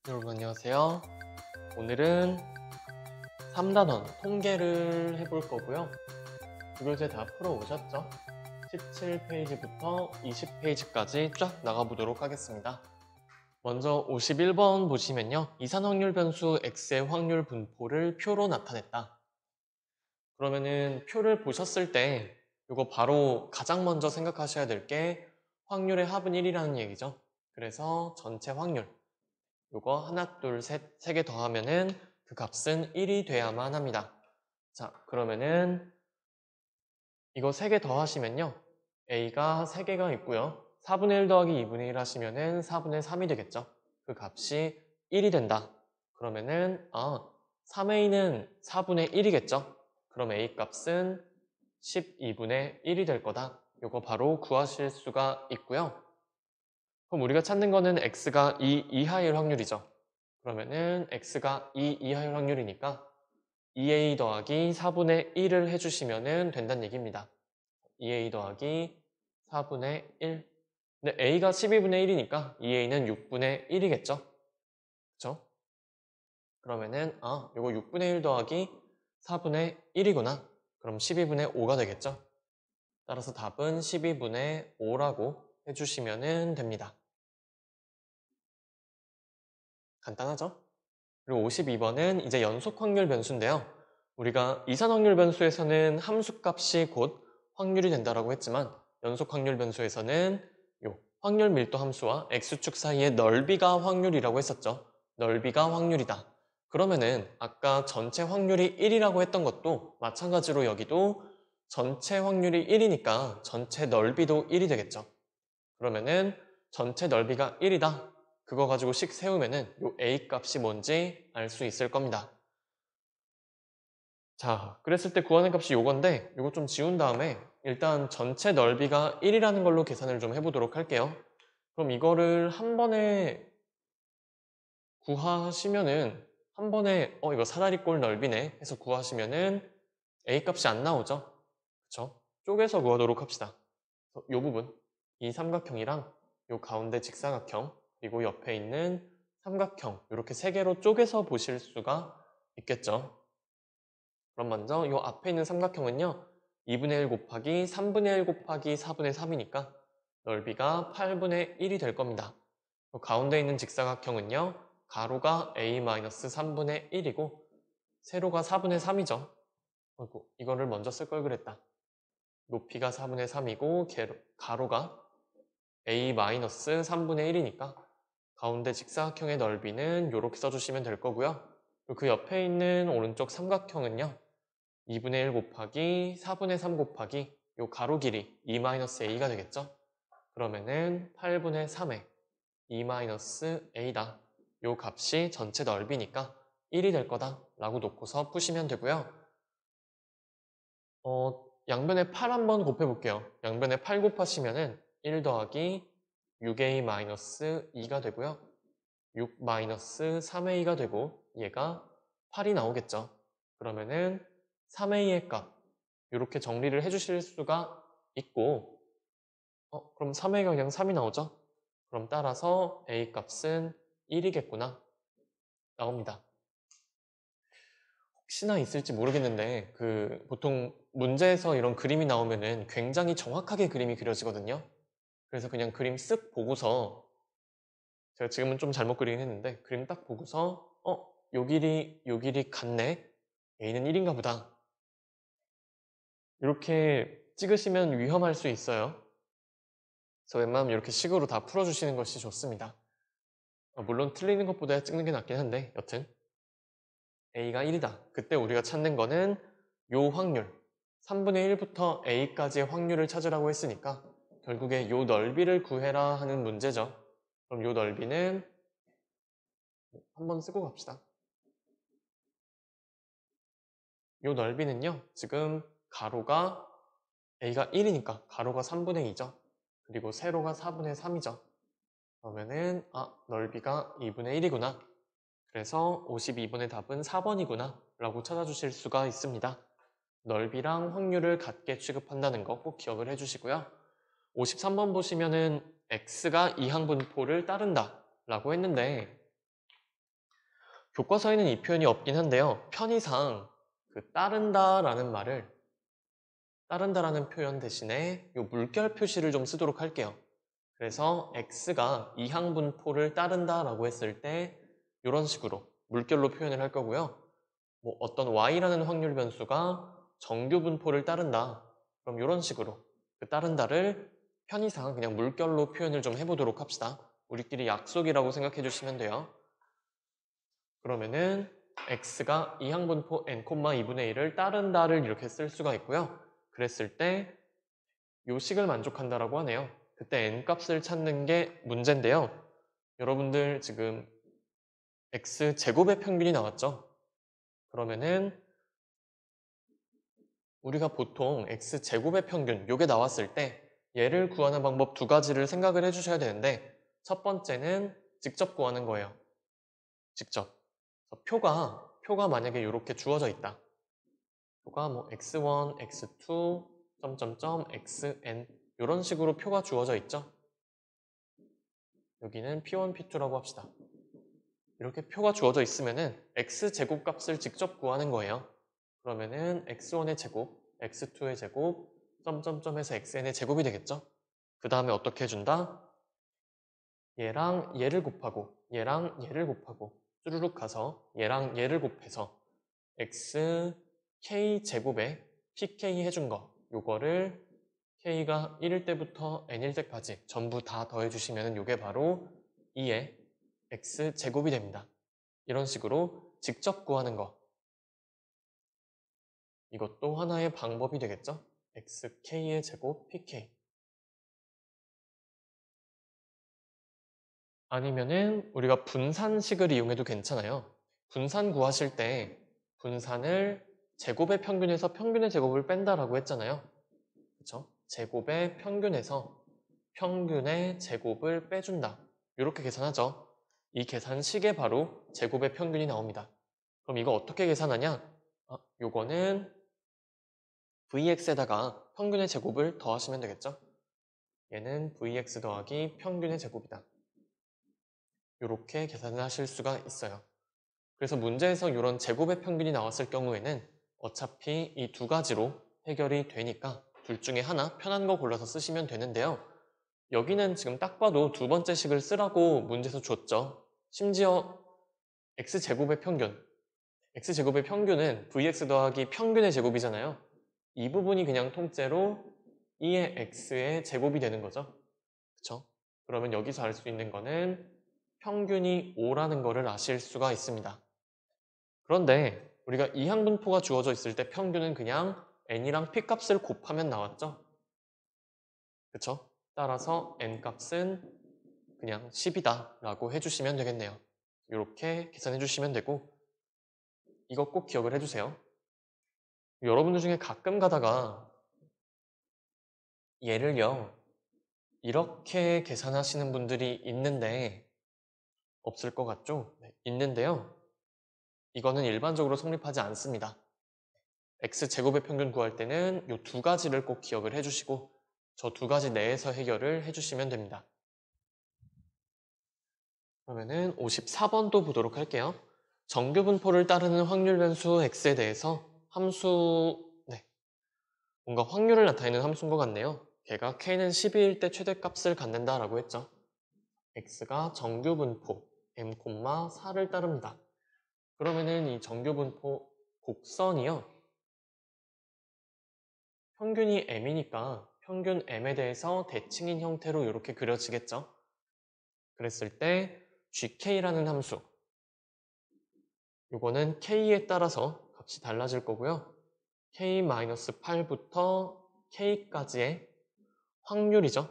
여러분 안녕하세요. 오늘은 3단원 통계를 해볼 거고요. 두 교재 다 풀어오셨죠? 17페이지부터 20페이지까지 쫙 나가보도록 하겠습니다. 먼저 51번 보시면요. 이산확률 변수 x의 확률 분포를 표로 나타냈다. 그러면은 표를 보셨을 때 이거 바로 가장 먼저 생각하셔야 될 게 확률의 합은 1이라는 얘기죠. 그래서 전체 확률 요거 하나, 둘, 셋, 세 개 더하면은 그 값은 1이 돼야만 합니다. 자, 그러면은 이거 세 개 더하시면요. A가 3개가 있고요. 4분의 1 더하기 2분의 1 하시면은 4분의 3이 되겠죠. 그 값이 1이 된다. 그러면은 3A는 4분의 1이겠죠. 그럼 A 값은 12분의 1이 될 거다. 요거 바로 구하실 수가 있고요. 그럼 우리가 찾는 거는 X가 2 이하일 확률이죠. 그러면은 X가 2 이하일 확률이니까 2A 더하기 4분의 1을 해주시면 된다는 얘기입니다. 2A 더하기 4분의 1. 근데 A가 12분의 1이니까 2A는 6분의 1이겠죠? 그쵸? 그러면은, 요거 6분의 1 더하기 4분의 1이구나. 그럼 12분의 5가 되겠죠? 따라서 답은 12분의 5라고 해주시면 됩니다. 간단하죠? 그리고 52번은 이제 연속 확률 변수인데요. 우리가 이산 확률 변수에서는 함수값이 곧 확률이 된다라고 했지만 연속 확률 변수에서는 요 확률 밀도 함수와 x축 사이의 넓이가 확률이라고 했었죠. 넓이가 확률이다. 그러면은 아까 전체 확률이 1이라고 했던 것도 마찬가지로 여기도 전체 확률이 1이니까 전체 넓이도 1이 되겠죠. 그러면은 전체 넓이가 1이다. 그거 가지고 식 세우면은 요 A 값이 뭔지 알 수 있을 겁니다. 자, 그랬을 때 구하는 값이 요건데 요거 좀 지운 다음에 일단 전체 넓이가 1이라는 걸로 계산을 좀 해보도록 할게요. 그럼 이거를 한 번에 구하시면은 한 번에 이거 사다리꼴 넓이네 해서 구하시면은 A 값이 안 나오죠? 그쵸? 쪼개서 구하도록 합시다. 요 부분, 이 삼각형이랑 요 가운데 직사각형, 그리고 옆에 있는 삼각형 이렇게 세 개로 쪼개서 보실 수가 있겠죠. 그럼 먼저 요 앞에 있는 삼각형은요. 2분의 1 곱하기 3분의 1 곱하기 4분의 3이니까 넓이가 8분의 1이 될 겁니다. 요 가운데 있는 직사각형은요. 가로가 a-3분의 1이고 세로가 4분의 3이죠. 아이고, 이거를 먼저 쓸 걸 그랬다. 높이가 4분의 3이고 가로가 a-3분의 1이니까 가운데 직사각형의 넓이는 이렇게 써주시면 될 거고요. 그 옆에 있는 오른쪽 삼각형은요. 2분의 1 곱하기 4분의 3 곱하기 요 가로 길이 2-a가 되겠죠? 그러면은 8분의 3에 2-a다. 요 값이 전체 넓이니까 1이 될 거다 라고 놓고서 푸시면 되고요. 양변에 8 한번 곱해볼게요. 양변에 8 곱하시면은 1 더하기 6a-2가 되고요. 6-3a가 되고 얘가 8이 나오겠죠. 그러면은 3a의 값 이렇게 정리를 해주실 수가 있고 그럼 3a가 그냥 3이 나오죠? 그럼 따라서 a 값은 1이겠구나 나옵니다. 혹시나 있을지 모르겠는데 보통 문제에서 이런 그림이 나오면은 굉장히 정확하게 그림이 그려지거든요. 그래서 그냥 그림 쓱 보고서 제가 지금은 좀 잘못 그리긴 했는데 그림 딱 보고서 요 길이 같네. A는 1인가 보다. 이렇게 찍으시면 위험할 수 있어요. 그래서 웬만하면 이렇게 식으로 다 풀어주시는 것이 좋습니다. 물론 틀리는 것보다 찍는 게 낫긴 한데 여튼 A가 1이다. 그때 우리가 찾는 거는 요 확률 3분의 1부터 A까지의 확률을 찾으라고 했으니까 결국에 요 넓이를 구해라 하는 문제죠. 그럼 요 넓이는 한번 쓰고 갑시다. 요 넓이는요. 지금 가로가 A가 1이니까 가로가 3분의 2죠. 그리고 세로가 4분의 3이죠. 그러면은 넓이가 2분의 1이구나. 그래서 52번의 답은 4번이구나 라고 찾아주실 수가 있습니다. 넓이랑 확률을 같게 취급한다는 거 꼭 기억을 해주시고요. 53번 보시면은 x가 이항분포를 따른다 라고 했는데 교과서에는 이 표현이 없긴 한데요. 편의상 그 따른다라는 표현 대신에 이 물결 표시를 좀 쓰도록 할게요. 그래서 x가 이항분포를 따른다라고 했을 때 이런 식으로 물결로 표현을 할 거고요. 뭐 어떤 y라는 확률 변수가 정규 분포를 따른다. 그럼 이런 식으로 그 따른다를 편의상 그냥 물결로 표현을 좀 해보도록 합시다. 우리끼리 약속이라고 생각해 주시면 돼요. 그러면은 x가 이항분포 n, 2분의 1을 따른다를 이렇게 쓸 수가 있고요. 그랬을 때 요 식을 만족한다라고 하네요. 그때 n 값을 찾는 게 문제인데요. 여러분들 지금 x 제곱의 평균이 나왔죠? 그러면은 우리가 보통 x 제곱의 평균 요게 나왔을 때 얘를 구하는 방법 두 가지를 생각을 해주셔야 되는데 첫 번째는 직접 구하는 거예요. 직접. 표가 만약에 이렇게 주어져 있다. 표가 뭐 x1, x2, 점점점, xn 이런 식으로 표가 주어져 있죠. 여기는 p1, p2라고 합시다. 이렇게 표가 주어져 있으면은 x제곱 값을 직접 구하는 거예요. 그러면은 x1의 제곱, x2의 제곱, 점점점에서 xn의 제곱이 되겠죠? 그 다음에 어떻게 해준다? 얘랑 얘를 곱하고 얘랑 얘를 곱하고 쭈루룩 가서 얘랑 얘를 곱해서 x k 제곱에 pk 해준 거 요거를 k가 1일 때부터 n일 때까지 전부 다 더해주시면 요게 바로 2의 x 제곱이 됩니다. 이런 식으로 직접 구하는 거 이것도 하나의 방법이 되겠죠? xk의 제곱 pk 아니면은 우리가 분산식을 이용해도 괜찮아요. 분산 구하실 때 분산을 제곱의 평균에서 평균의 제곱을 뺀다라고 했잖아요. 그렇죠? 제곱의 평균에서 평균의 제곱을 빼준다. 이렇게 계산하죠. 이 계산식에 바로 제곱의 평균이 나옵니다. 그럼 이거 어떻게 계산하냐? 요거는 vx에다가 평균의 제곱을 더하시면 되겠죠? 얘는 vx 더하기 평균의 제곱이다. 이렇게 계산을 하실 수가 있어요. 그래서 문제에서 이런 제곱의 평균이 나왔을 경우에는 어차피 이 두 가지로 해결이 되니까 둘 중에 하나 편한 거 골라서 쓰시면 되는데요. 여기는 지금 딱 봐도 두 번째 식을 쓰라고 문제에서 줬죠. 심지어 x제곱의 평균, x제곱의 평균은 vx 더하기 평균의 제곱이잖아요. 이 부분이 그냥 통째로 2의 x의 제곱이 되는 거죠. 그쵸? 그러면 여기서 알 수 있는 거는 평균이 5라는 거를 아실 수가 있습니다. 그런데 우리가 이항분포가 주어져 있을 때 평균은 그냥 n이랑 p 값을 곱하면 나왔죠? 그쵸? 따라서 n 값은 그냥 10이다 라고 해주시면 되겠네요. 이렇게 계산해 주시면 되고 이거 꼭 기억을 해주세요. 여러분들 중에 가끔 가다가 얘를요 이렇게 계산하시는 분들이 있는데 없을 것 같죠? 네, 있는데요. 이거는 일반적으로 성립하지 않습니다. x제곱의 평균 구할 때는 이 두 가지를 꼭 기억을 해주시고 저 두 가지 내에서 해결을 해주시면 됩니다. 그러면은 54번도 보도록 할게요. 정규분포를 따르는 확률 변수 x에 대해서 뭔가 확률을 나타내는 함수인 것 같네요. 걔가 k는 12일 때 최대값을 갖는다라고 했죠. x가 정규분포 m,4를 따릅니다. 그러면은 이 정규분포 곡선이요. 평균이 m이니까 평균 m에 대해서 대칭인 형태로 이렇게 그려지겠죠. 그랬을 때 gk라는 함수 이거는 k에 따라서 값이 달라질 거고요. k-8부터 k까지의 확률이죠.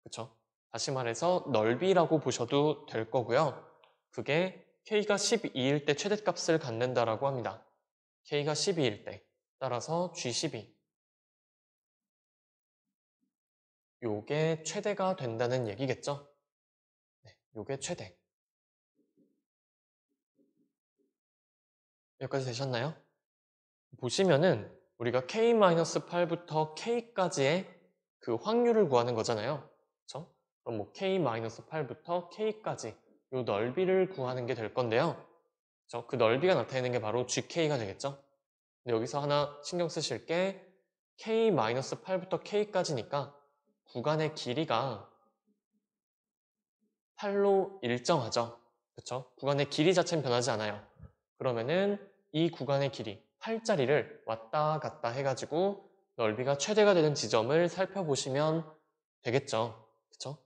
그쵸? 다시 말해서 넓이라고 보셔도 될 거고요. 그게 k가 12일 때 최대값을 갖는다라고 합니다. k가 12일 때 따라서 g12 요게 최대가 된다는 얘기겠죠? 네, 요게 최대. 여기까지 되셨나요? 보시면은 우리가 k-8부터 k까지의 그 확률을 구하는 거잖아요. 그쵸? 그럼 뭐 k-8부터 k까지 이 넓이를 구하는 게 될 건데요. 그 넓이가 나타내는 게 바로 GK가 되겠죠. 근데 여기서 하나 신경 쓰실 게 K-8부터 K까지니까 구간의 길이가 8로 일정하죠. 그쵸? 구간의 길이 자체는 변하지 않아요. 그러면은 이 구간의 길이 8짜리를 왔다 갔다 해가지고 넓이가 최대가 되는 지점을 살펴보시면 되겠죠. 그쵸?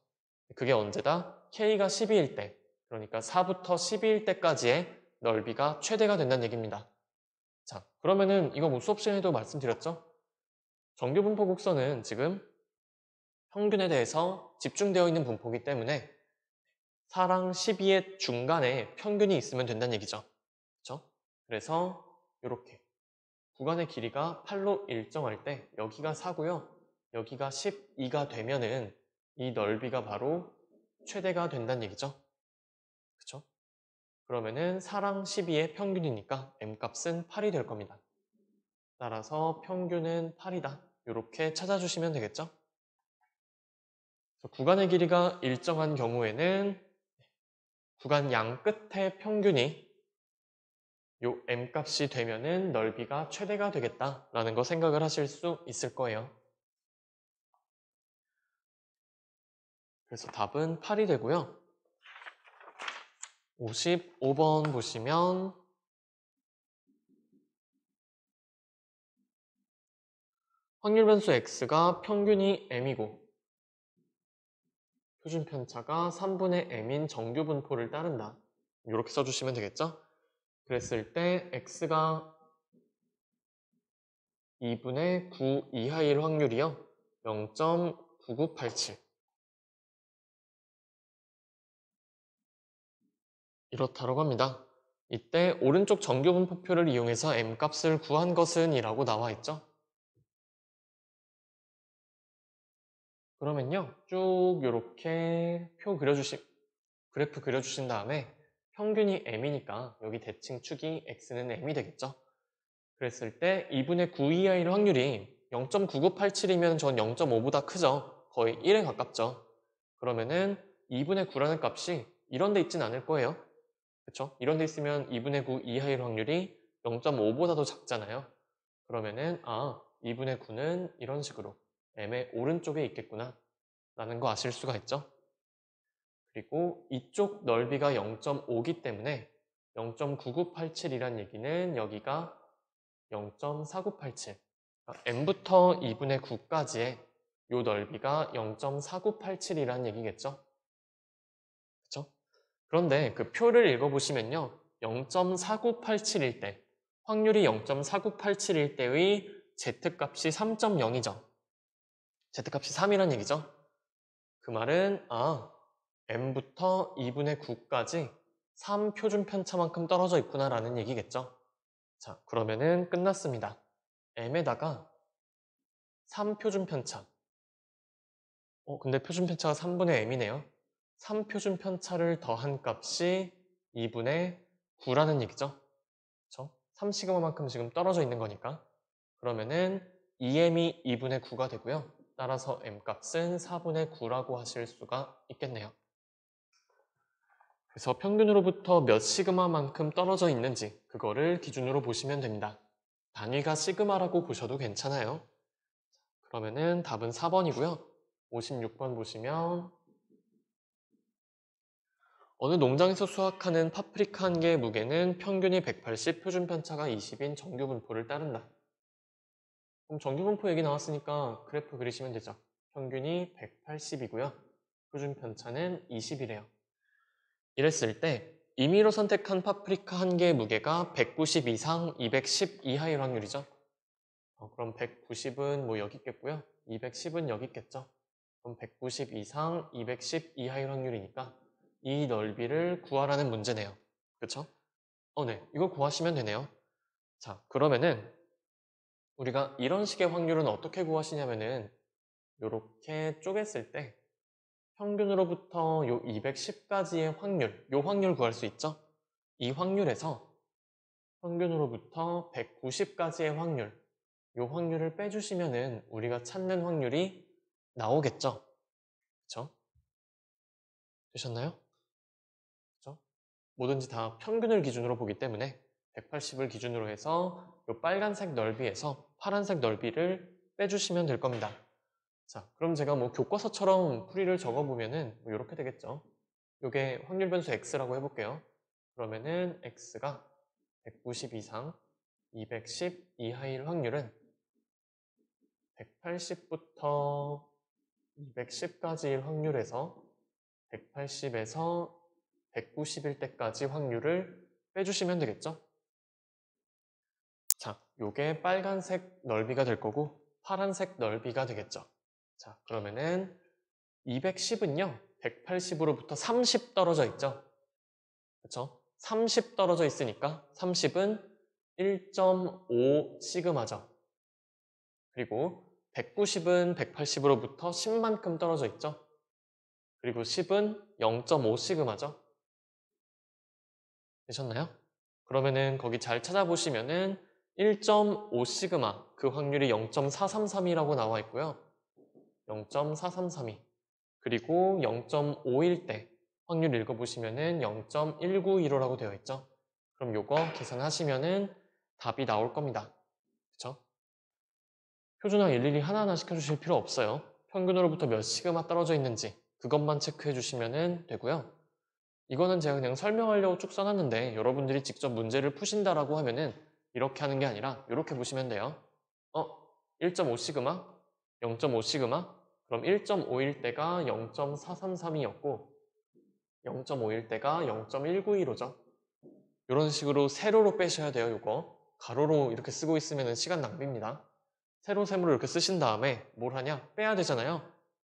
그게 언제다? K가 12일 때, 그러니까 4부터 12일 때까지의 넓이가 최대가 된다는 얘기입니다. 자, 그러면은 이거 뭐 수업 시간에도 말씀드렸죠? 정규 분포 곡선은 지금 평균에 대해서 집중되어 있는 분포이기 때문에 4랑 12의 중간에 평균이 있으면 된다는 얘기죠. 그렇죠? 그래서 이렇게 구간의 길이가 8로 일정할 때 여기가 4고요. 여기가 12가 되면은 이 넓이가 바로 최대가 된다는 얘기죠. 그렇죠? 그러면은 4랑 12의 평균이니까 m값은 8이 될 겁니다. 따라서 평균은 8이다. 이렇게 찾아주시면 되겠죠? 구간의 길이가 일정한 경우에는 구간 양 끝의 평균이 요 m값이 되면은 넓이가 최대가 되겠다라는 거 생각을 하실 수 있을 거예요. 그래서 답은 8이 되고요. 55번 보시면 확률 변수 x가 평균이 m이고 표준 편차가 3분의 m인 정규 분포를 따른다. 이렇게 써주시면 되겠죠? 그랬을 때 x가 2분의 9 이하일 확률이요. 0.9987 이렇다고 합니다. 이때 오른쪽 정규 분포표를 이용해서 m값을 구한 것은 이라고 나와 있죠. 그러면요, 쭉 이렇게 그래프 그려주신 다음에 평균이 m이니까 여기 대칭 축이 x는 m이 되겠죠. 그랬을 때 2분의 9 이하일 확률이 0.9987이면 전 0.5보다 크죠. 거의 1에 가깝죠. 그러면은 2분의 9라는 값이 이런 데 있진 않을 거예요. 그쵸? 이런 데 있으면 2분의 9 이하일 확률이 0.5보다 더 작잖아요. 그러면은 2분의 9는 이런 식으로 m의 오른쪽에 있겠구나 라는 거 아실 수가 있죠. 그리고 이쪽 넓이가 0.5기 때문에 0.9987이란 얘기는 여기가 0.4987 m부터 2분의 9까지의 요 넓이가 0.4987이란 얘기겠죠. 그쵸? 그런데 그 표를 읽어보시면요. 0.4987일 때, 확률이 0.4987일 때의 z값이 3.0이죠. z값이 3이란 얘기죠. 그 말은 m부터 2분의 9까지 3 표준 편차만큼 떨어져 있구나라는 얘기겠죠. 자, 그러면은 끝났습니다. m에다가 3 표준 편차. 근데 표준 편차가 3분의 m이네요. 3 표준 편차를 더한 값이 2분의 9라는 얘기죠. 그쵸? 3시그마만큼 지금 떨어져 있는 거니까. 그러면은 2m이 2분의 9가 되고요. 따라서 m값은 4분의 9라고 하실 수가 있겠네요. 그래서 평균으로부터 몇 시그마만큼 떨어져 있는지 그거를 기준으로 보시면 됩니다. 단위가 시그마라고 보셔도 괜찮아요. 그러면은 답은 4번이고요. 56번 보시면 어느 농장에서 수확하는 파프리카 한 개의 무게는 평균이 180, 표준 편차가 20인 정규 분포를 따른다. 그럼 정규 분포 얘기 나왔으니까 그래프 그리시면 되죠. 평균이 180이고요. 표준 편차는 20이래요. 이랬을 때 임의로 선택한 파프리카 한 개의 무게가 190 이상, 210 이하일 확률이죠. 그럼 190은 뭐 여기 있겠고요. 210은 여기 있겠죠. 그럼 190 이상, 210 이하일 확률이니까 이 넓이를 구하라는 문제네요. 그쵸? 네. 이거 구하시면 되네요. 자, 그러면은 우리가 이런 식의 확률은 어떻게 구하시냐면은 이렇게 쪼갰을 때 평균으로부터 요 210까지의 확률, 요 확률 구할 수 있죠? 이 확률에서 평균으로부터 190까지의 확률, 요 확률을 빼주시면은 우리가 찾는 확률이 나오겠죠? 그쵸? 되셨나요? 뭐든지 다 평균을 기준으로 보기 때문에 180을 기준으로 해서 이 빨간색 넓이에서 파란색 넓이를 빼주시면 될 겁니다. 자, 그럼 제가 뭐 교과서처럼 풀이를 적어보면은 뭐 이렇게 되겠죠. 이게 확률 변수 x라고 해볼게요. 그러면은 x가 190 이상, 210 이하일 확률은 180부터 210까지일 확률에서 180에서 190일 때까지 확률을 빼주시면 되겠죠? 자, 요게 빨간색 넓이가 될 거고 파란색 넓이가 되겠죠. 자, 그러면은 210은요, 180으로부터 30 떨어져 있죠? 그쵸? 30 떨어져 있으니까 30은 1.5 시그마죠. 그리고 190은 180으로부터 10만큼 떨어져 있죠? 그리고 10은 0.5 시그마죠? 되셨나요? 그러면은 거기 잘 찾아보시면은 1.5 시그마, 그 확률이 0.433이라고 나와 있고요. 0.4332. 그리고 0.5일 때 확률 읽어보시면은 0.1915라고 되어 있죠. 그럼 요거 계산하시면은 답이 나올 겁니다. 그쵸? 표준화 일일이 하나하나 시켜주실 필요 없어요. 평균으로부터 몇 시그마 떨어져 있는지 그것만 체크해 주시면 되고요. 이거는 제가 그냥 설명하려고 쭉 써놨는데 여러분들이 직접 문제를 푸신다라고 하면은 이렇게 하는 게 아니라 이렇게 보시면 돼요. 1.5 시그마, 0.5 시그마, 그럼 1.5일 때가 0.433이었고 0.5일 때가 0.192로죠. 이런 식으로 세로로 빼셔야 돼요, 이거. 가로로 이렇게 쓰고 있으면 시간 낭비입니다. 세로 세모로 이렇게 쓰신 다음에 뭘 하냐? 빼야 되잖아요.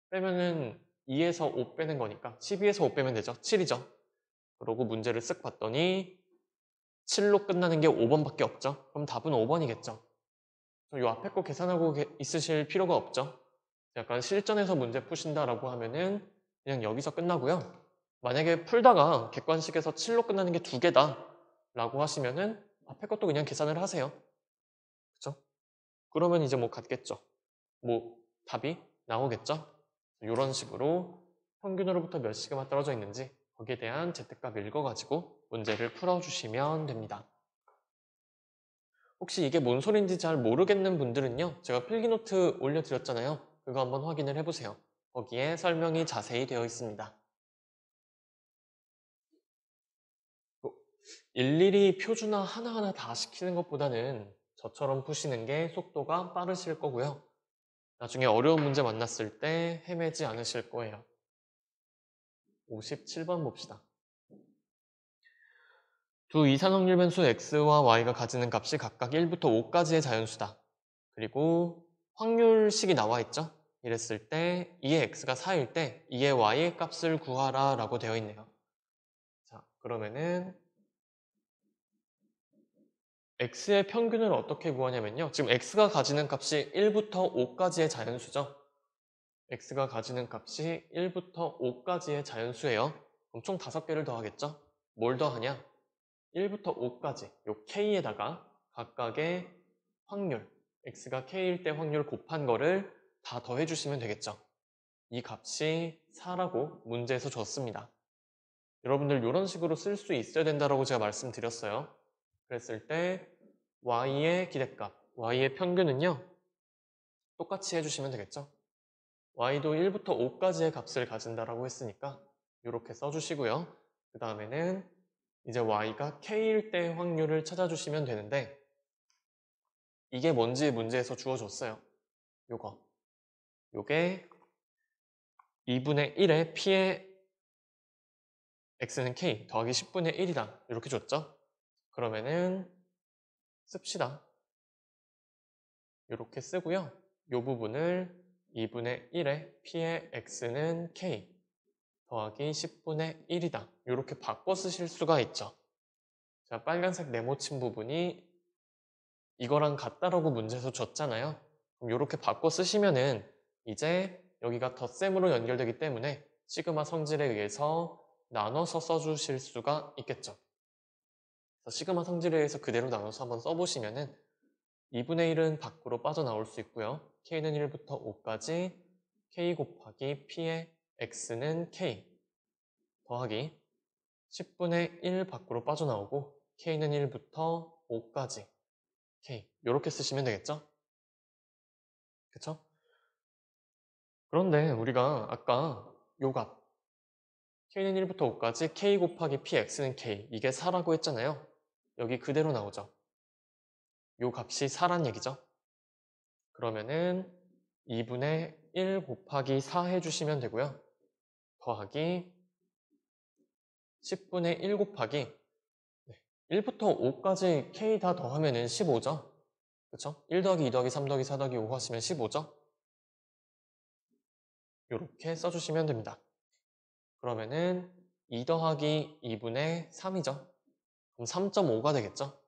빼면은 2에서 5 빼는 거니까 12에서 5 빼면 되죠. 7이죠. 그러고 문제를 쓱 봤더니 7로 끝나는 게 5번밖에 없죠. 그럼 답은 5번이겠죠. 이 앞에 거 계산하고 있으실 필요가 없죠. 약간 실전에서 문제 푸신다라고 하면은 그냥 여기서 끝나고요. 만약에 풀다가 객관식에서 7로 끝나는 게 2개다 라고 하시면은 앞에 것도 그냥 계산을 하세요. 그쵸? 그러면 이제 뭐 같겠죠. 뭐 답이 나오겠죠? 이런 식으로 평균으로부터 몇 시그마 떨어져 있는지 거기에 대한 Z값 읽어가지고 문제를 풀어주시면 됩니다. 혹시 이게 뭔 소린지 잘 모르겠는 분들은요, 제가 필기노트 올려드렸잖아요. 그거 한번 확인을 해보세요. 거기에 설명이 자세히 되어 있습니다. 일일이 표준화 하나하나 다 시키는 것보다는 저처럼 푸시는 게 속도가 빠르실 거고요. 나중에 어려운 문제 만났을 때 헤매지 않으실 거예요. 57번 봅시다. 두 이산확률 변수 x와 y가 가지는 값이 각각 1부터 5까지의 자연수다. 그리고 확률식이 나와 있죠? 이랬을 때 2의 x가 4일 때 2의 y의 값을 구하라 라고 되어 있네요. 자, 그러면은 x의 평균을 어떻게 구하냐면요. 지금 x가 가지는 값이 1부터 5까지의 자연수죠. x가 가지는 값이 1부터 5까지의 자연수예요. 그럼 총 5개를 더하겠죠? 뭘 더하냐? 1부터 5까지 요 k에다가 각각의 확률, x가 k일 때 확률 곱한 거를 다 더해주시면 되겠죠. 이 값이 4라고 문제에서 줬습니다. 여러분들 이런 식으로 쓸 수 있어야 된다고 제가 말씀드렸어요. 그랬을 때 y의 기대값, y의 평균은요. 똑같이 해주시면 되겠죠. y도 1부터 5까지의 값을 가진다라고 했으니까 이렇게 써주시고요. 그 다음에는 이제 y가 k일 때 확률을 찾아주시면 되는데 이게 뭔지 문제에서 주어졌어요. 요게 2분의 1의 p의 x는 k 더하기 10분의 1이다. 이렇게 줬죠? 그러면은 씁시다. 이렇게 쓰고요. 요 부분을 2분의 1의 p의 x는 k 더하기 10분의 1이다. 이렇게 바꿔 쓰실 수가 있죠. 자, 빨간색 네모친 부분이 이거랑 같다라고 문제에서 줬잖아요. 그럼 이렇게 바꿔 쓰시면은 이제 여기가 덧셈으로 연결되기 때문에 시그마 성질에 의해서 나눠서 써주실 수가 있겠죠. 그래서 시그마 성질에 의해서 그대로 나눠서 한번 써보시면은 2분의 1은 밖으로 빠져나올 수 있고요. k는 1부터 5까지 k 곱하기 p의 x는 k 더하기 10분의 1 밖으로 빠져나오고 k는 1부터 5까지 k 이렇게 쓰시면 되겠죠? 그쵸? 그런데 우리가 아까 요 값 k는 1부터 5까지 k 곱하기 px는 k 이게 4라고 했잖아요. 여기 그대로 나오죠. 요 값이 4란 얘기죠. 그러면은 2분의 1 곱하기 4 해주시면 되고요. 더하기 10분의 1 곱하기 1부터 5까지 k 다 더하면은 15죠. 그쵸? 1 더하기 2 더하기 3 더하기 4 더하기 5 하시면 15죠. 이렇게 써주시면 됩니다. 그러면은 2 더하기 2분의 3이죠. 그럼 3.5가 되겠죠?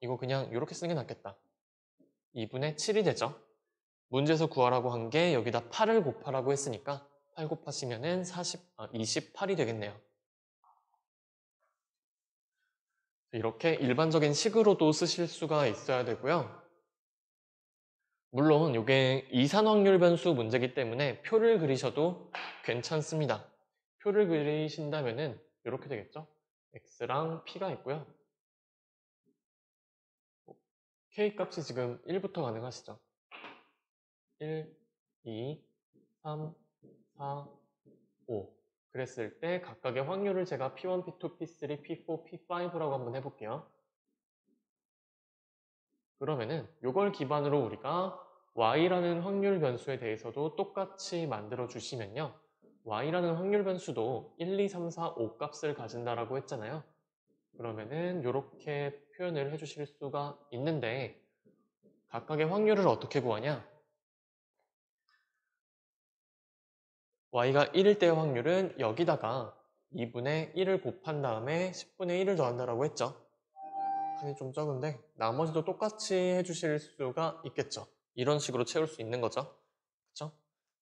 이거 그냥 이렇게 쓰는 게 낫겠다. 2분의 7이 되죠. 문제에서 구하라고 한 게 여기다 8을 곱하라고 했으니까 8 곱하시면은 28이 되겠네요. 이렇게 일반적인 식으로도 쓰실 수가 있어야 되고요. 물론 이게 이산확률 변수 문제이기 때문에 표를 그리셔도 괜찮습니다. 표를 그리신다면은 이렇게 되겠죠. x랑 p가 있고요. k 값이 지금 1부터 가능하시죠. 1, 2, 3, 4, 5 그랬을 때 각각의 확률을 제가 P1, P2, P3, P4, P5라고 한번 해볼게요. 그러면은 이걸 기반으로 우리가 y라는 확률 변수에 대해서도 똑같이 만들어 주시면요. y라는 확률 변수도 1, 2, 3, 4, 5 값을 가진다라고 했잖아요. 그러면은 이렇게 표현을 해주실 수가 있는데 각각의 확률을 어떻게 구하냐? y가 1일 때의 확률은 여기다가 2분의 1을 곱한 다음에 10분의 1을 더한다라고 했죠. 칸이 좀 적은데 나머지도 똑같이 해주실 수가 있겠죠. 이런 식으로 채울 수 있는 거죠. 그쵸?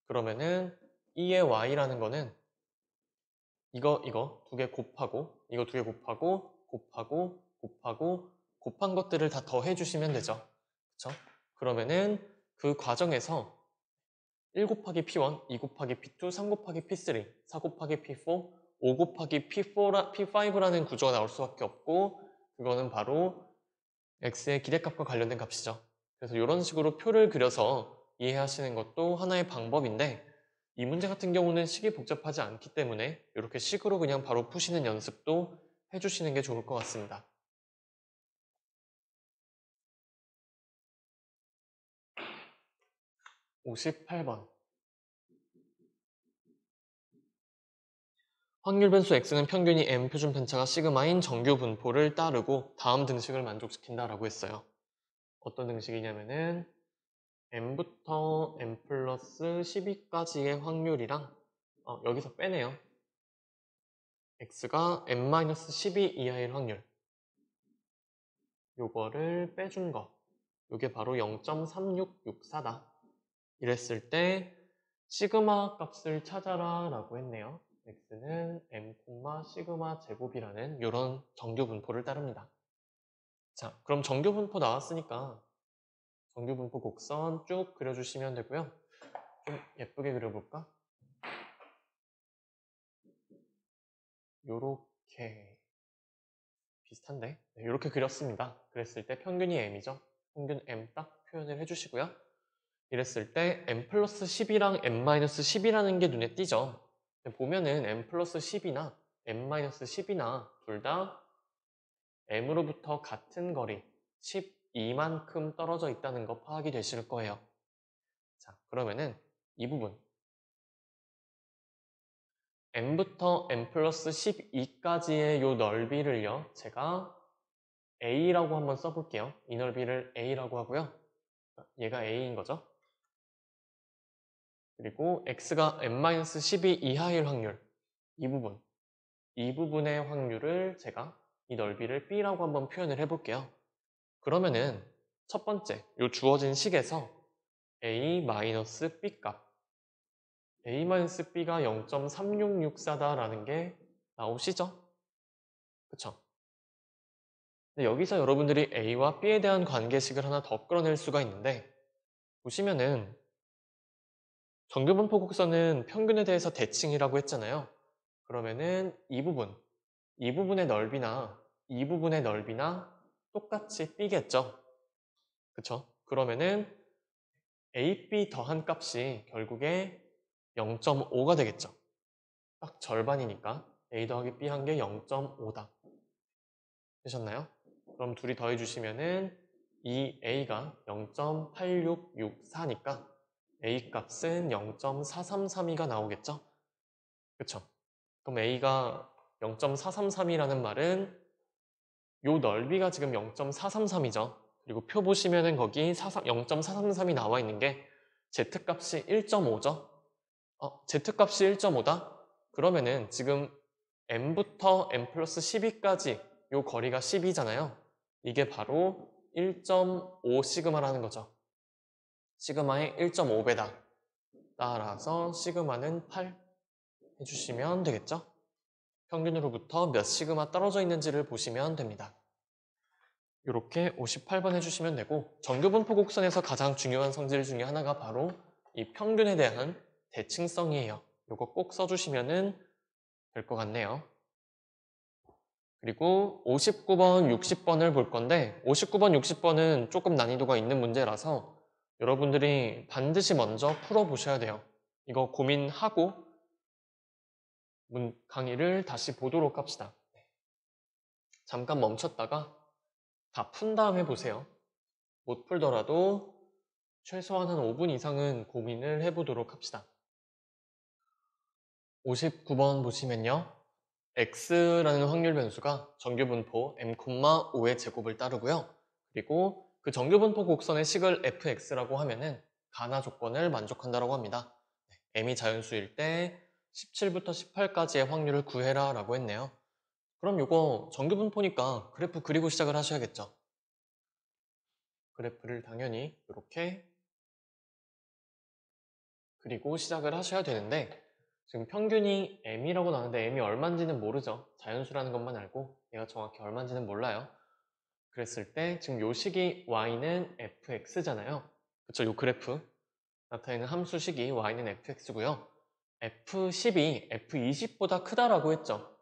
그러면은 2의 y라는 거는 이거 두 개 곱하고 이거 두 개 곱하고 곱한 것들을 다 더해 주시면 되죠. 그쵸? 그러면은 그 과정에서 1 곱하기 P1, 2 곱하기 P2, 3 곱하기 P3, 4 곱하기 P4, 5 곱하기 P5라는 구조가 나올 수밖에 없고 그거는 바로 x의 기대값과 관련된 값이죠. 그래서 이런 식으로 표를 그려서 이해하시는 것도 하나의 방법인데 이 문제 같은 경우는 식이 복잡하지 않기 때문에 이렇게 식으로 그냥 바로 푸시는 연습도 해주시는 게 좋을 것 같습니다. (58번) 확률 변수 x는 평균이 m 표준 편차가 시그마인 정규 분포를 따르고 다음 등식을 만족시킨다라고 했어요. 어떤 등식이냐면은 m부터 m 플러스 12까지의 확률이랑 여기서 빼네요. x가 m-12 이하일 확률 요거를 빼준 거 요게 바로 0.3664다. 이랬을 때 시그마 값을 찾아라 라고 했네요. x는 m, 시그마 제곱이라는 이런 정규 분포를 따릅니다. 자, 그럼 정규 분포 나왔으니까 정규 분포 곡선 쭉 그려주시면 되고요. 좀 예쁘게 그려볼까? 요렇게 비슷한데? 네, 이렇게 그렸습니다. 그랬을 때 평균이 m이죠. 평균 m 딱 표현을 해주시고요. 이랬을 때 m 플러스 10이랑 m-10이라는 게 눈에 띄죠. 보면은 m 플러스 10이나 m-10이나 둘 다 m으로부터 같은 거리 12만큼 떨어져 있다는 거 파악이 되실 거예요. 자, 그러면은 이 부분 m부터 m 플러스 12까지의 요 넓이를요. 제가 a라고 한번 써볼게요. 이 넓이를 a라고 하고요. 얘가 a인 거죠. 그리고 x가 m-12 이하일 확률 이 부분의 확률을 제가 이 넓이를 b라고 한번 표현을 해볼게요. 그러면은 첫 번째 요 주어진 식에서 a-b 값 a-b가 0.3664다라는 게 나오시죠? 그쵸? 근데 여기서 여러분들이 a와 b에 대한 관계식을 하나 더 끌어낼 수가 있는데 보시면은 정규분포 곡선은 평균에 대해서 대칭이라고 했잖아요. 그러면은 이 부분의 넓이나 이 부분의 넓이나 똑같이 B겠죠. 그쵸? 그러면은 AB 더한 값이 결국에 0.5가 되겠죠. 딱 절반이니까 A 더하기 B 한 게 0.5다. 되셨나요? 그럼 둘이 더해주시면은 이 A가 0.8664니까 A 값은 0.4332가 나오겠죠? 그쵸? 그럼 A가 0.433이라는 말은 요 넓이가 지금 0.433이죠. 그리고 표 보시면은 거기 0.433이 나와 있는 게 Z값이 1.5죠. Z값이 1.5다? 그러면은 지금 M부터 M 플러스 12까지 요 거리가 10이잖아요. 이게 바로 1.5 시그마라는 거죠. 시그마의 1.5배다. 따라서 시그마는 8 해주시면 되겠죠? 평균으로부터 몇 시그마 떨어져 있는지를 보시면 됩니다. 이렇게 58번 해주시면 되고 정규분포 곡선에서 가장 중요한 성질 중에 하나가 바로 이 평균에 대한 대칭성이에요. 이거 꼭 써주시면 될 것 같네요. 그리고 59번, 60번을 볼 건데 59번, 60번은 조금 난이도가 있는 문제라서 여러분들이 반드시 먼저 풀어보셔야 돼요. 이거 고민하고 강의를 다시 보도록 합시다. 잠깐 멈췄다가 다 푼 다음 해보세요. 못 풀더라도 최소한 한 5분 이상은 고민을 해보도록 합시다. 59번 보시면요. x라는 확률 변수가 정규분포 m,5의 제곱을 따르고요. 그리고 그 정규분포 곡선의 식을 fx라고 하면은 가나 조건을 만족한다고 합니다. m이 자연수일 때 17부터 18까지의 확률을 구해라 라고 했네요. 그럼 이거 정규분포니까 그래프 그리고 시작을 하셔야겠죠. 그래프를 당연히 이렇게 그리고 시작을 하셔야 되는데 지금 평균이 m이라고 나오는데 m이 얼마인지는 모르죠. 자연수라는 것만 알고 얘가 정확히 얼마인지는 몰라요. 그랬을 때 지금 요 식이 y는 fx잖아요. 그쵸? 요 그래프 나타내는 함수식이 y는 fx고요. f10이 f20보다 크다라고 했죠.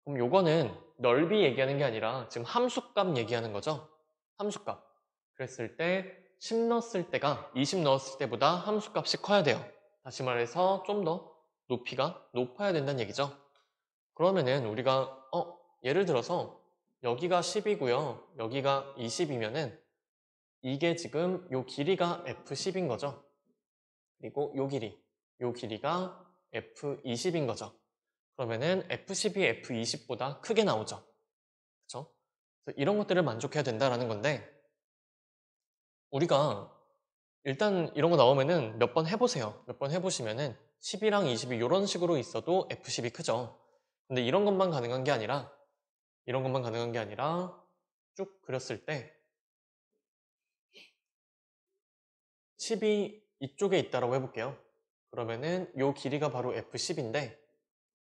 그럼 요거는 넓이 얘기하는 게 아니라 지금 함수값 얘기하는 거죠. 함수값. 그랬을 때 10 넣었을 때가 20 넣었을 때보다 함수값이 커야 돼요. 다시 말해서 좀 더 높이가 높아야 된다는 얘기죠. 그러면은 우리가 예를 들어서 여기가 10이고요. 여기가 20이면은 이게 지금 요 길이가 f10인 거죠. 그리고 요 길이가 f20인 거죠. 그러면은 f10이 f20보다 크게 나오죠. 그쵸? 그래서 이런 것들을 만족해야 된다라는 건데 우리가 일단 이런 거 나오면은 몇 번 해보세요. 몇 번 해보시면은 10이랑 20이 이런 식으로 있어도 f10이 크죠. 근데 이런 것만 가능한 게 아니라 쭉 그렸을 때 10이 이쪽에 있다라고 해볼게요. 그러면은 요 길이가 바로 f10인데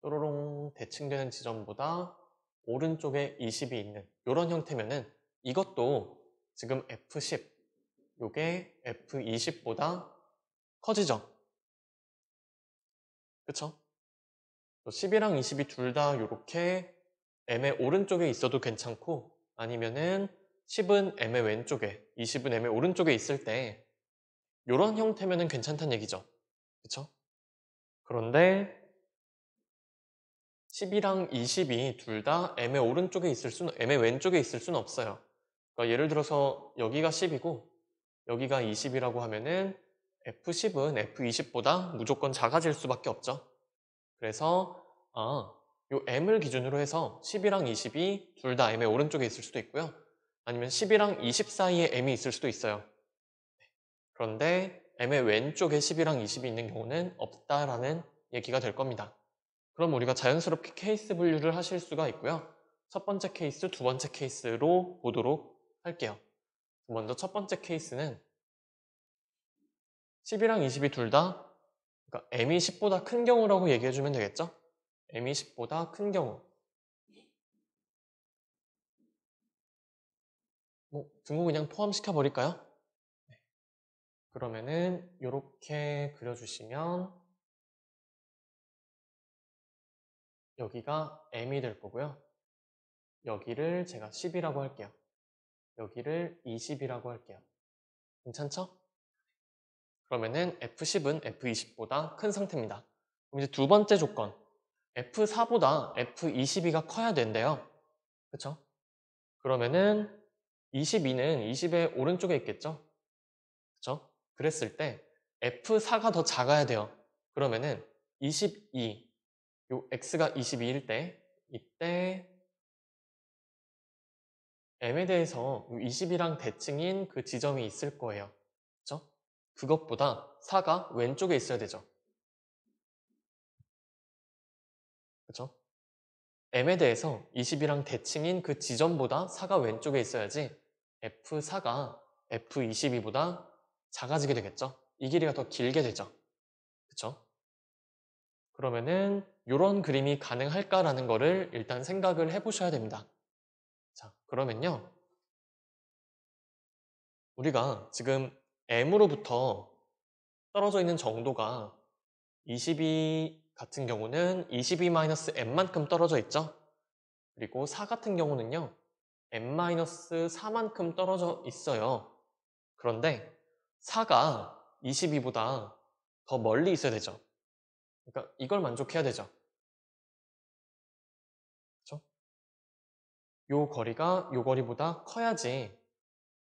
또로롱 대칭되는 지점보다 오른쪽에 20이 있는 이런 형태면은 이것도 지금 f10 요게 f20보다 커지죠. 그쵸? 10이랑 20이 둘 다 이렇게 m의 오른쪽에 있어도 괜찮고 아니면은 10은 m의 왼쪽에 20은 m의 오른쪽에 있을 때 이런 형태면은 괜찮다는 얘기죠. 그쵸? 그런데 10이랑 20이 둘 다 m의 왼쪽에 있을 수는 없어요. 그러니까 예를 들어서 여기가 10이고 여기가 20이라고 하면은 F10은 F20보다 무조건 작아질 수밖에 없죠. 그래서 요 M을 기준으로 해서 10이랑 20이 둘 다 M의 오른쪽에 있을 수도 있고요. 아니면 10이랑 20 사이에 M이 있을 수도 있어요. 그런데 M의 왼쪽에 10이랑 20이 있는 경우는 없다라는 얘기가 될 겁니다. 그럼 우리가 자연스럽게 케이스 분류를 하실 수가 있고요. 첫 번째 케이스, 두 번째 케이스로 보도록 할게요. 먼저 첫 번째 케이스는 10이랑 20이 둘 다 그러니까 m이 10보다 큰 경우라고 얘기해주면 되겠죠? m이 10보다 큰 경우 등호 그냥 포함시켜 버릴까요? 그러면은 이렇게 그려주시면 여기가 m이 될 거고요. 여기를 제가 10이라고 할게요. 여기를 20이라고 할게요. 괜찮죠? 그러면은 F10은 F20보다 큰 상태입니다. 그럼 이제 두 번째 조건, F4보다 F22가 커야 된대요. 그쵸? 그러면은 22는 20의 오른쪽에 있겠죠? 그쵸? 그랬을 때 F4가 더 작아야 돼요. 그러면은 22, 요 X가 22일 때, 이때 M에 대해서 20이랑 대칭인 그 지점이 있을 거예요. 그쵸? 그것보다 4가 왼쪽에 있어야 되죠. 그쵸? M에 대해서 20이랑 대칭인 그 지점보다 4가 왼쪽에 있어야지 F4가 F22보다 작아지게 되겠죠? 이 길이가 더 길게 되죠. 그쵸? 그러면은 이런 그림이 가능할까라는 거를 일단 생각을 해보셔야 됩니다. 자, 그러면요. 우리가 지금 M으로부터 떨어져 있는 정도가 22 같은 경우는 22-M만큼 떨어져 있죠? 그리고 4 같은 경우는요. M-4만큼 떨어져 있어요. 그런데 4가 22보다 더 멀리 있어야 되죠. 그러니까 이걸 만족해야 되죠. 그렇죠? 요 거리가 요 거리보다 커야지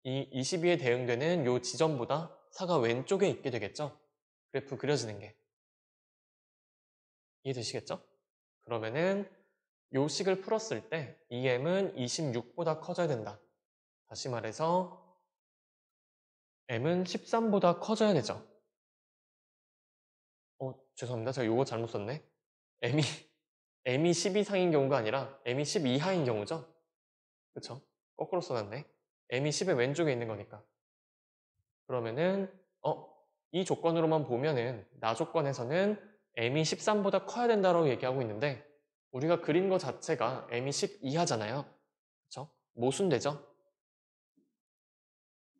이 22에 대응되는 요 지점보다 4가 왼쪽에 있게 되겠죠? 그래프 그려지는 게. 이해되시겠죠? 그러면은 요 식을 풀었을 때 EM은 26보다 커져야 된다. 다시 말해서 M은 13보다 커져야 되죠. 죄송합니다. 제가 요거 잘못 썼네. M이, M이 10 이상인 경우가 아니라 M이 10 이하인 경우죠? 그쵸? 거꾸로 써놨네. M이 10의 왼쪽에 있는 거니까. 그러면은, 이 조건으로만 보면은, 나 조건에서는 M이 13보다 커야 된다고 얘기하고 있는데, 우리가 그린 거 자체가 M이 10 이하잖아요. 그쵸? 모순되죠?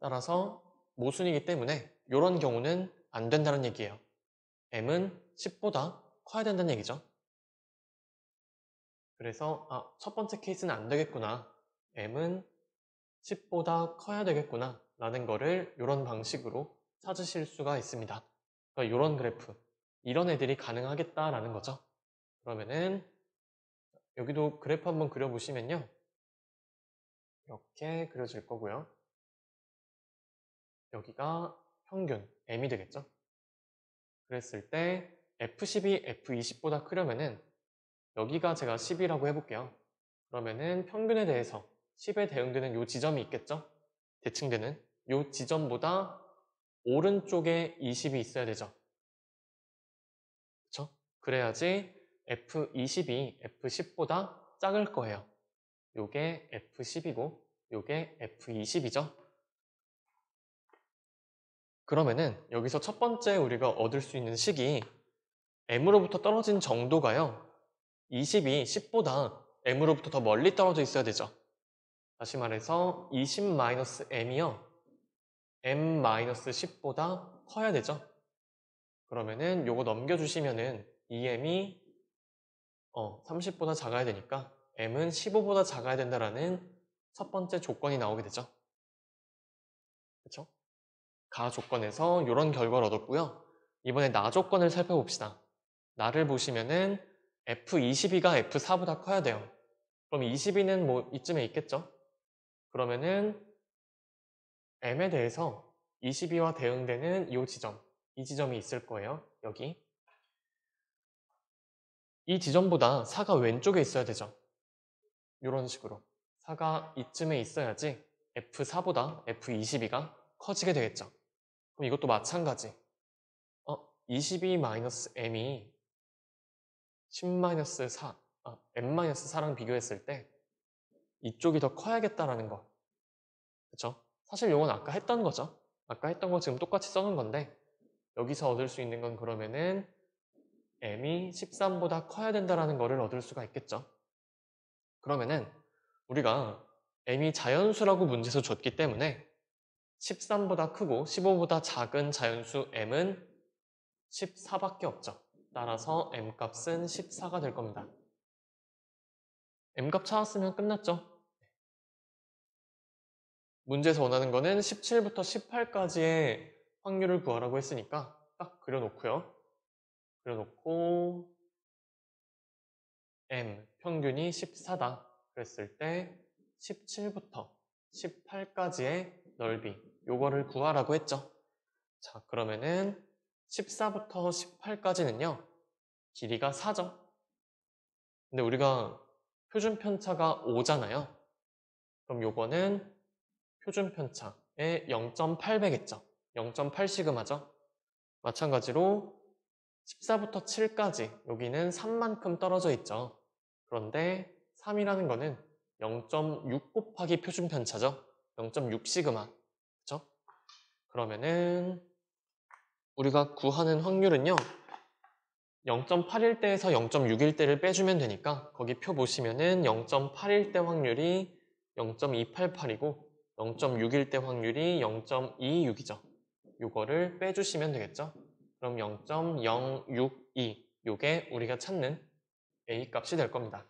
따라서 모순이기 때문에 이런 경우는 안 된다는 얘기예요. M은 10보다 커야 된다는 얘기죠. 그래서 첫 번째 케이스는 안 되겠구나. M은 10보다 커야 되겠구나 라는 거를 이런 방식으로 찾으실 수가 있습니다. 그러니까 이런 그래프, 이런 애들이 가능하겠다라는 거죠. 그러면은 여기도 그래프 한번 그려보시면요. 이렇게 그려질 거고요. 여기가 평균 M이 되겠죠. 그랬을 때 F10이 F20보다 크려면은 여기가 제가 10이라고 해볼게요. 그러면은 평균에 대해서 10에 대응되는 요 지점이 있겠죠? 대칭되는 요 지점보다 오른쪽에 20이 있어야 되죠. 그쵸? 그래야지 F20이 F10보다 작을 거예요. 요게 F10이고 요게 F20이죠. 그러면은 여기서 첫 번째 우리가 얻을 수 있는 식이 M으로부터 떨어진 정도가요. 20이 10보다 M으로부터 더 멀리 떨어져 있어야 되죠. 다시 말해서 20-M이요. M-10보다 커야 되죠. 그러면은 요거 넘겨주시면은 EM이 30보다 작아야 되니까 M은 15보다 작아야 된다라는 첫 번째 조건이 나오게 되죠. 그쵸? 가 조건에서 이런 결과를 얻었고요. 이번에 나 조건을 살펴봅시다. 나를 보시면은 F22가 F4보다 커야 돼요. 그럼 22는 뭐 이쯤에 있겠죠? 그러면은 M에 대해서 22와 대응되는 이 지점, 이 지점이 있을 거예요. 여기. 이 지점보다 4가 왼쪽에 있어야 되죠. 이런 식으로. 4가 이쯤에 있어야지 F4보다 F22가 커지게 되겠죠. 그럼 이것도 마찬가지. 22-M이 10-4, M-4랑 비교했을 때 이쪽이 더 커야겠다라는 거. 그쵸? 사실 이건 아까 했던 거죠. 아까 했던 거 지금 똑같이 써놓은 건데 여기서 얻을 수 있는 건 그러면은 M이 13보다 커야 된다라는 거를 얻을 수가 있겠죠. 그러면은 우리가 M이 자연수라고 문제에서 줬기 때문에 13보다 크고 15보다 작은 자연수 m은 14밖에 없죠. 따라서 m값은 14가 될 겁니다. m값 찾았으면 끝났죠. 문제에서 원하는 거는 17부터 18까지의 확률을 구하라고 했으니까 딱 그려놓고요. 그려놓고 m 평균이 14다. 그랬을 때 17부터 18까지의 넓이 요거를 구하라고 했죠. 자, 그러면은 14부터 18까지는요. 길이가 4죠. 근데 우리가 표준 편차가 5잖아요. 그럼 요거는 표준 편차의 0.8배겠죠. 0.8 시그마죠. 마찬가지로 14부터 7까지 여기는 3만큼 떨어져 있죠. 그런데 3이라는 거는 0.6 곱하기 표준 편차죠. 0.6 시그마. 그렇죠? 그러면은 우리가 구하는 확률은요. 0.8일 때에서 0.6일 때를 빼주면 되니까 거기 표 보시면은 0.8일 때 확률이 0.288이고 0.6일 때 확률이 0.26이죠. 요거를 빼주시면 되겠죠. 그럼 0.062 요게 우리가 찾는 A 값이 될 겁니다.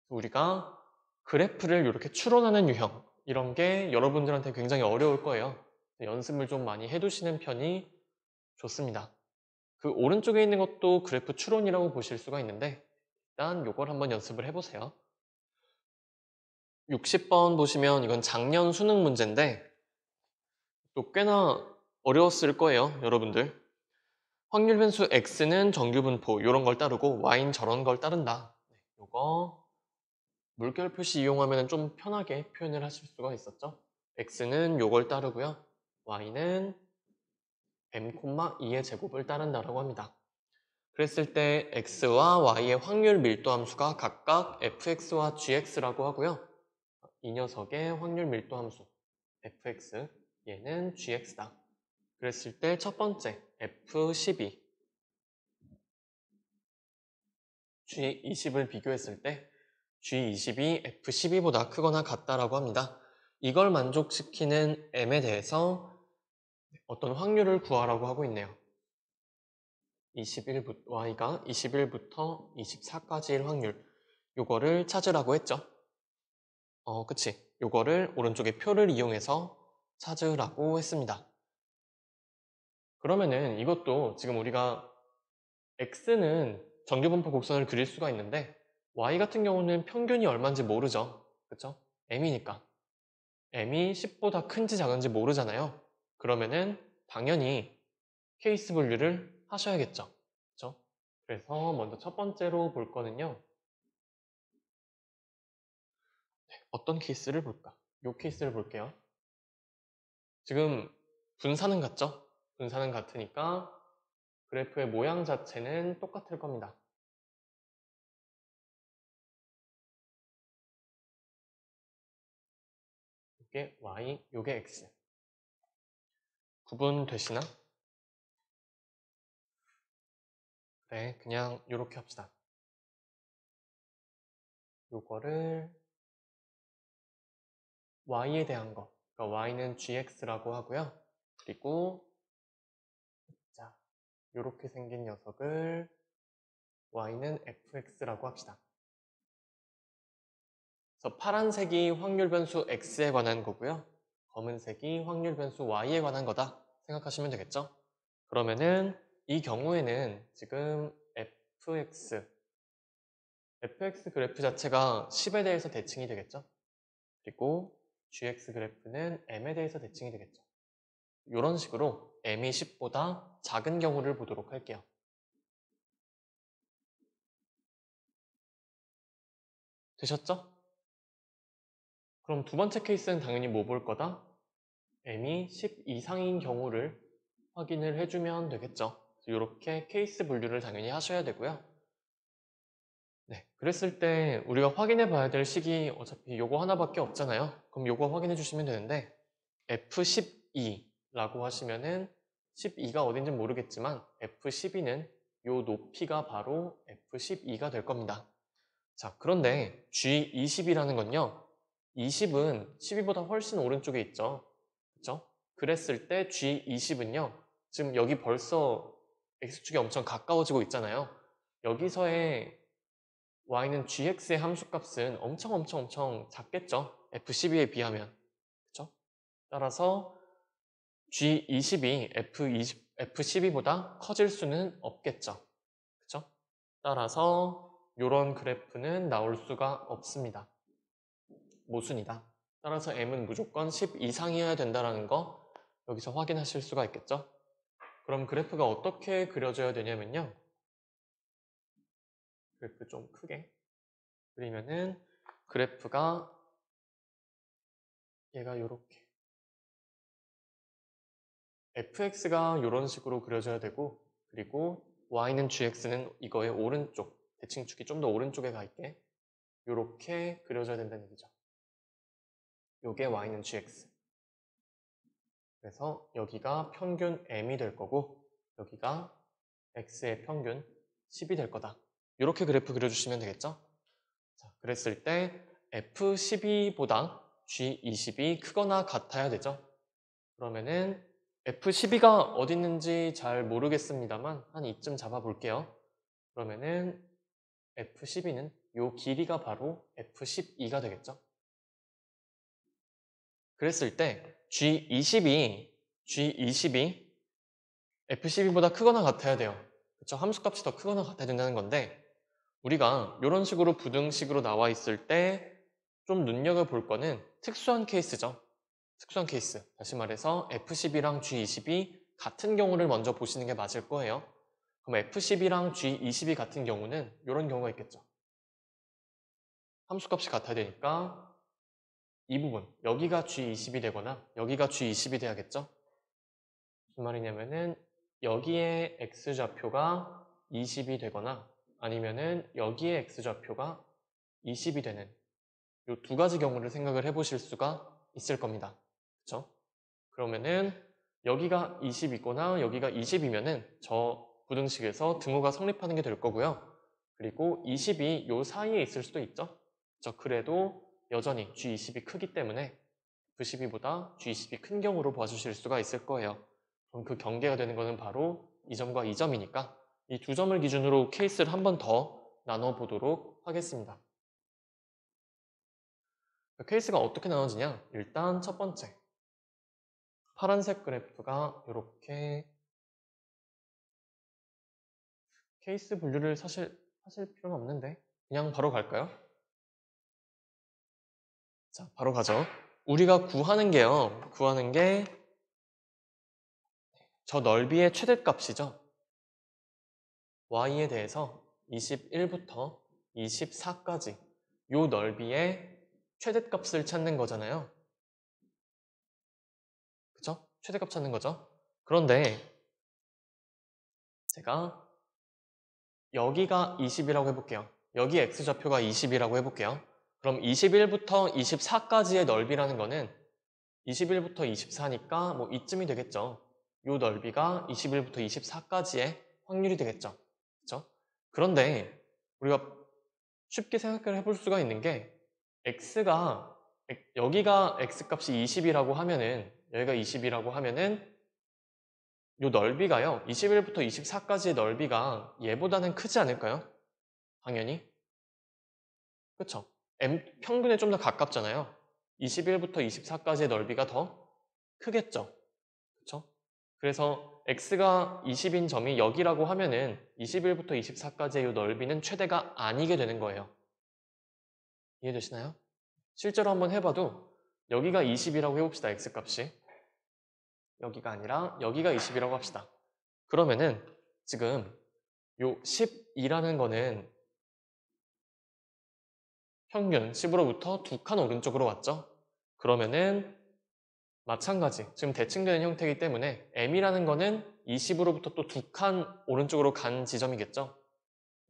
우리가 그래프를 이렇게 추론하는 유형 이런 게 여러분들한테 굉장히 어려울 거예요. 연습을 좀 많이 해두시는 편이 좋습니다. 그 오른쪽에 있는 것도 그래프 추론이라고 보실 수가 있는데 일단 요걸 한번 연습을 해보세요. 60번 보시면 이건 작년 수능 문제인데 또 꽤나 어려웠을 거예요, 여러분들. 확률 변수 x는 정규 분포 이런 걸 따르고 y는 저런 걸 따른다. 요거 물결 표시 이용하면 좀 편하게 표현을 하실 수가 있었죠. x는 요걸 따르고요. y는 m,2의 제곱을 따른다라고 합니다. 그랬을 때 x와 y의 확률 밀도 함수가 각각 fx와 gx라고 하고요. 이 녀석의 확률 밀도 함수 fx, 얘는 gx다. 그랬을 때 첫 번째 f12, g20을 비교했을 때 g20이 f12보다 크거나 같다라고 합니다. 이걸 만족시키는 m에 대해서 어떤 확률을 구하라고 하고 있네요. y가 21부터 24까지일 확률 요거를 찾으라고 했죠. 그치. 요거를 오른쪽에 표를 이용해서 찾으라고 했습니다. 그러면은 이것도 지금 우리가 x는 정규분포 곡선을 그릴 수가 있는데 y 같은 경우는 평균이 얼마인지 모르죠. 그쵸? m이니까. m이 10보다 큰지 작은지 모르잖아요. 그러면은 당연히 케이스 분류를 하셔야겠죠. 그쵸? 그래서 먼저 첫 번째로 볼 거는요. 어떤 케이스를 볼까? 요 케이스를 볼게요. 지금 분사는 같죠? 분사는 같으니까 그래프의 모양 자체는 똑같을 겁니다. 이게 y, 요게 x. 구분되시나? 네, 그냥 이렇게 합시다. 요거를 y에 대한 거. 그러니까 y는 gx라고 하고요. 그리고 자, 요렇게 생긴 녀석을 y는 fx라고 합시다. 그래서 파란색이 확률 변수 x에 관한 거고요. 검은색이 확률 변수 y에 관한 거다 생각하시면 되겠죠? 그러면은 이 경우에는 지금 fx 그래프 자체가 10에 대해서 대칭이 되겠죠? 그리고 gx 그래프는 m에 대해서 대칭이 되겠죠. 이런 식으로 m이 10보다 작은 경우를 보도록 할게요. 되셨죠? 그럼 두 번째 케이스는 당연히 뭐 볼 거다? m이 10 이상인 경우를 확인을 해주면 되겠죠. 이렇게 케이스 분류를 당연히 하셔야 되고요. 네, 그랬을 때 우리가 확인해 봐야 될 식이 어차피 요거 하나밖에 없잖아요. 그럼 요거 확인해 주시면 되는데 F12라고 하시면은 12가 어딘지 모르겠지만 F12는 요 높이가 바로 F12가 될 겁니다. 자, 그런데 G20이라는 건요. 20은 12보다 훨씬 오른쪽에 있죠. 그쵸? 그랬을 때 G20은요. 지금 여기 벌써 X축이 엄청 가까워지고 있잖아요. 여기서의 Y는 GX의 함수값은 엄청 작겠죠. F12에 비하면. 그쵸? 따라서 G20이 F12보다 커질 수는 없겠죠. 그쵸? 따라서 이런 그래프는 나올 수가 없습니다. 모순이다. 따라서 M은 무조건 10 이상이어야 된다는 거 여기서 확인하실 수가 있겠죠? 그럼 그래프가 어떻게 그려져야 되냐면요. 그래프 좀 크게 그리면은 그래프가 얘가 이렇게 fx가 이런 식으로 그려져야 되고 그리고 y는 gx는 이거의 오른쪽 대칭축이 좀 더 오른쪽에 가 있게 이렇게 그려져야 된다는 얘기죠. 요게 y는 gx. 그래서 여기가 평균 m이 될 거고 여기가 x의 평균 10이 될 거다. 이렇게 그래프 그려주시면 되겠죠? 자, 그랬을 때 F12보다 G20이 크거나 같아야 되죠? 그러면은 F12가 어디 있는지 잘 모르겠습니다만 한 이쯤 잡아 볼게요. 그러면은 F12는 요 길이가 바로 F12가 되겠죠? 그랬을 때 G20이 F12보다 크거나 같아야 돼요. 그쵸? 함수값이 더 크거나 같아야 된다는 건데 우리가 이런 식으로 부등식으로 나와 있을 때 좀 눈여겨볼 거는 특수한 케이스죠. 특수한 케이스. 다시 말해서 F12랑 G20이 같은 경우를 먼저 보시는 게 맞을 거예요. 그럼 F12랑 G20이 같은 경우는 이런 경우가 있겠죠. 함수값이 같아야 되니까 이 부분, 여기가 G20이 되거나 여기가 G20이 돼야겠죠. 무슨 말이냐면은 여기에 X좌표가 20이 되거나 아니면은 여기에 X좌표가 20이 되는 이 두 가지 경우를 생각을 해보실 수가 있을 겁니다. 그쵸? 그러면은 여기가 20이거나 여기가 20이면은 저 부등식에서 등호가 성립하는 게 될 거고요. 그리고 20이 요 사이에 있을 수도 있죠. 그래도 여전히 G20이 크기 때문에 F12보다 G20이 큰 경우로 봐주실 수가 있을 거예요. 그럼 그 경계가 되는 것은 바로 이 점과 이 점이니까 이 두 점을 기준으로 케이스를 한 번 더 나눠보도록 하겠습니다. 케이스가 어떻게 나눠지냐? 일단 첫 번째 파란색 그래프가 이렇게 케이스 분류를 사실 하실 필요는 없는데 그냥 바로 갈까요? 자, 바로 가죠. 우리가 구하는 게요. 구하는 게 저 넓이의 최대값이죠. y에 대해서 21부터 24까지 요 넓이의 최대값을 찾는 거잖아요. 그쵸? 최대값 찾는 거죠. 그런데 제가 여기가 20이라고 해볼게요. 여기 x좌표가 20이라고 해볼게요. 그럼 21부터 24까지의 넓이라는 거는 21부터 24니까 뭐 이쯤이 되겠죠. 요 넓이가 21부터 24까지의 확률이 되겠죠. 그렇죠? 그런데 우리가 쉽게 생각을 해볼 수가 있는 게 x가 여기가 x값이 20이라고 하면은 여기가 20이라고 하면은 요 넓이가요. 21부터 24까지의 넓이가 얘보다는 크지 않을까요? 당연히. 그쵸? m 평균에 좀 더 가깝잖아요. 21부터 24까지의 넓이가 더 크겠죠. 그쵸? 그래서 x가 20인 점이 여기라고 하면은 21부터 24까지의 이 넓이는 최대가 아니게 되는 거예요. 이해되시나요? 실제로 한번 해봐도 여기가 20이라고 해봅시다. x값이. 여기가 아니라 여기가 20이라고 합시다. 그러면은 지금 요 12라는 거는 평균 10으로부터 두 칸 오른쪽으로 왔죠? 그러면은 마찬가지 지금 대칭되는 형태이기 때문에 m이라는 거는 20으로부터 또 두 칸 오른쪽으로 간 지점이겠죠?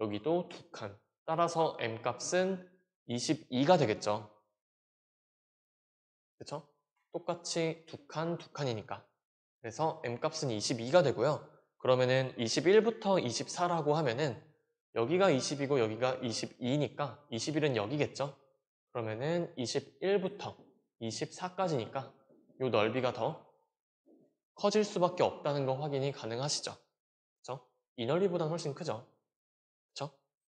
여기도 두 칸. 따라서 m 값은 22가 되겠죠. 그쵸? 똑같이 두 칸이니까. 그래서 m 값은 22가 되고요. 그러면은 21부터 24라고 하면은 여기가 20이고 여기가 22니까 21은 여기겠죠? 그러면은 21부터 24까지니까 이 넓이가 더 커질 수밖에 없다는 거 확인이 가능하시죠? 그쵸? 이 넓이보다는 훨씬 크죠? 그쵸?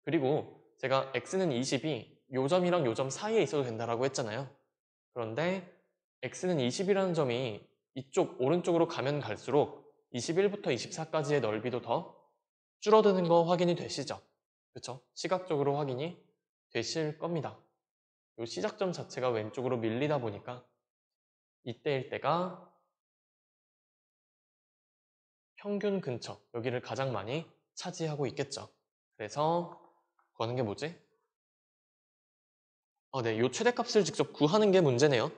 그리고 제가 x는 20이 요 점이랑 요 점 사이에 있어도 된다라고 했잖아요. 그런데 x는 20이라는 점이 이쪽 오른쪽으로 가면 갈수록 21부터 24까지의 넓이도 더 줄어드는 거 확인이 되시죠? 그쵸? 시각적으로 확인이 되실 겁니다. 이 시작점 자체가 왼쪽으로 밀리다 보니까 이때일 때가 평균 근처, 여기를 가장 많이 차지하고 있겠죠. 그래서 구하는 게 뭐지? 네, 이 최대값을 직접 구하는 게 문제네요.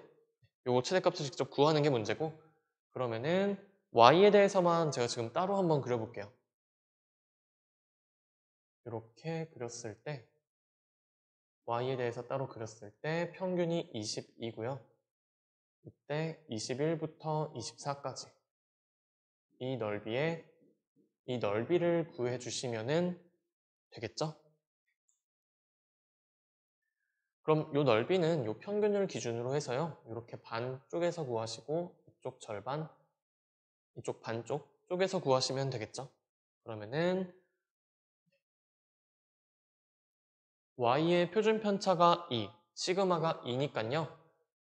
이 최대값을 직접 구하는 게 문제고, 그러면은 y에 대해서만 제가 지금 따로 한번 그려볼게요. 이렇게 그렸을 때 y에 대해서 따로 그렸을 때 평균이 20이고요. 이때 21부터 24까지 이 넓이에 이 넓이를 구해 주시면은 되겠죠? 그럼 이 넓이는 이 평균을 기준으로 해서요. 이렇게 반 쪽에서 구하시고 이쪽 절반, 이쪽 반쪽 쪽에서 구하시면 되겠죠? 그러면은 y의 표준 편차가 2, 시그마가 2니까요.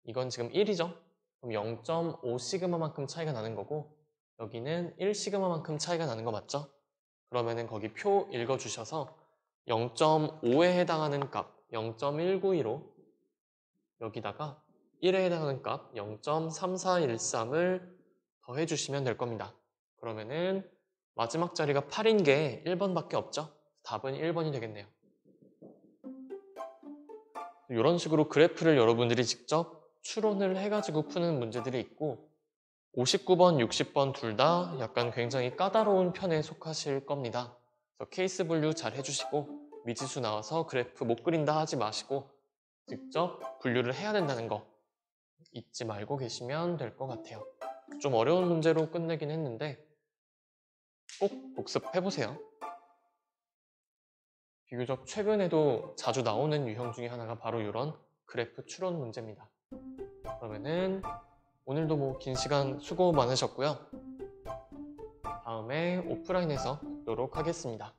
이건 지금 1이죠? 그럼 0.5 시그마만큼 차이가 나는 거고 여기는 1 시그마만큼 차이가 나는 거 맞죠? 그러면은 거기 표 읽어주셔서 0.5에 해당하는 값 0.192로 여기다가 1에 해당하는 값 0.3413을 더해주시면 될 겁니다. 그러면은 마지막 자리가 8인 게 1번밖에 없죠? 답은 1번이 되겠네요. 이런 식으로 그래프를 여러분들이 직접 추론을 해가지고 푸는 문제들이 있고 59번, 60번 둘 다 약간 굉장히 까다로운 편에 속하실 겁니다. 그래서 케이스 분류 잘 해주시고 미지수 나와서 그래프 못 그린다 하지 마시고 직접 분류를 해야 된다는 거 잊지 말고 계시면 될 것 같아요. 좀 어려운 문제로 끝내긴 했는데 꼭 복습해보세요. 비교적 최근에도 자주 나오는 유형 중에 하나가 바로 이런 그래프 추론 문제입니다. 그러면은 오늘도 뭐 긴 시간 수고 많으셨고요. 다음에 오프라인에서 뵙도록 하겠습니다.